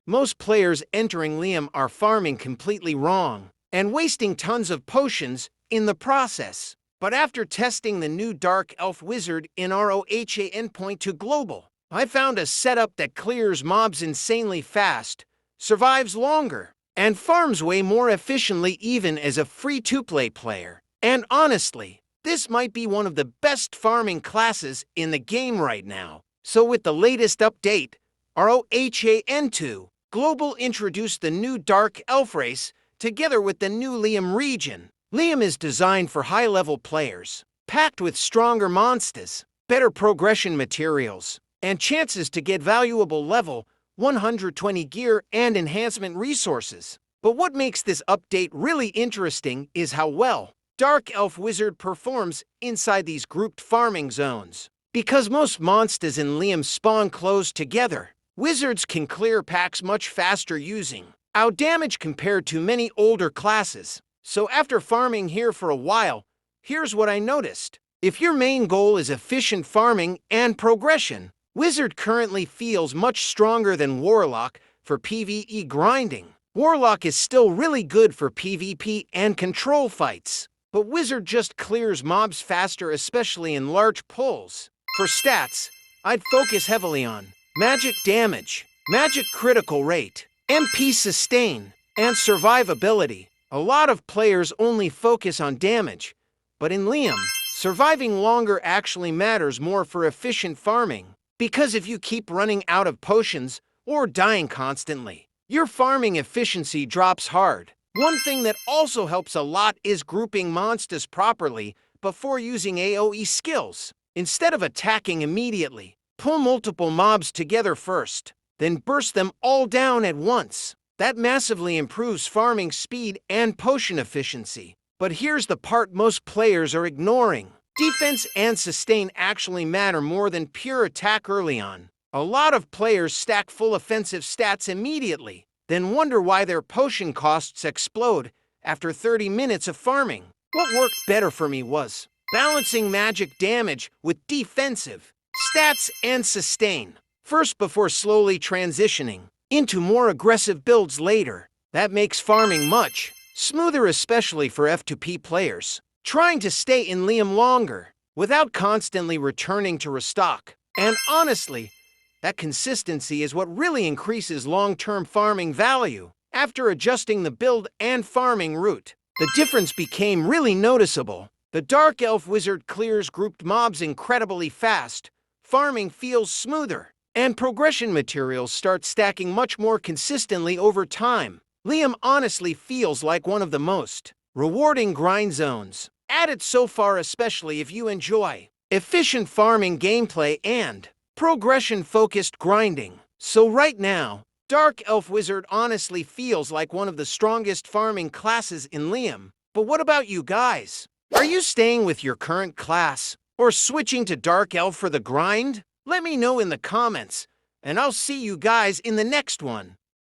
Most players entering Liom are farming completely wrong and wasting tons of potions in the process. But after testing the new Dark Elf Wizard in ROHA endpoint to global, I found a setup that clears mobs insanely fast, survives longer, and farms way more efficiently even as a free-to-play player. And honestly, this might be one of the best farming classes in the game right now. So with the latest update, ROHA N2, Global introduced the new Dark Elf race together with the new Liom region. Liom is designed for high-level players, packed with stronger monsters, better progression materials, and chances to get valuable level 120 gear and enhancement resources. But what makes this update really interesting is how well Dark Elf Wizard performs inside these grouped farming zones. Because most monsters in Liom spawn close together, wizards can clear packs much faster using out damage compared to many older classes. So after farming here for a while, here's what I noticed. If your main goal is efficient farming and progression, Wizard currently feels much stronger than Warlock for PvE grinding. Warlock is still really good for PvP and control fights, but Wizard just clears mobs faster, especially in large pulls. For stats, I'd focus heavily on magic damage, magic critical rate, MP sustain, and survivability. A lot of players only focus on damage, but in Liom, surviving longer actually matters more for efficient farming. Because if you keep running out of potions or dying constantly, your farming efficiency drops hard. One thing that also helps a lot is grouping monsters properly before using AoE skills. Instead of attacking immediately, pull multiple mobs together first, then burst them all down at once. That massively improves farming speed and potion efficiency. But here's the part most players are ignoring. Defense and sustain actually matter more than pure attack early on. A lot of players stack full offensive stats immediately, then wonder why their potion costs explode after 30 minutes of farming. What worked better for me was balancing magic damage with defensive stats and sustain first before slowly transitioning into more aggressive builds later. That makes farming much smoother, especially for F2P players trying to stay in Liom longer without constantly returning to restock. And honestly, that consistency is what really increases long-term farming value. After adjusting the build and farming route, the difference became really noticeable. The Dark Elf Wizard clears grouped mobs incredibly fast, farming feels smoother, and progression materials start stacking much more consistently over time. Liom honestly feels like one of the most rewarding grind zones added so far, especially if you enjoy efficient farming gameplay and progression-focused grinding. So right now, Dark Elf Wizard honestly feels like one of the strongest farming classes in Liom. But what about you guys? Are you staying with your current class or switching to Dark Elf for the grind? Let me know in the comments, and I'll see you guys in the next one.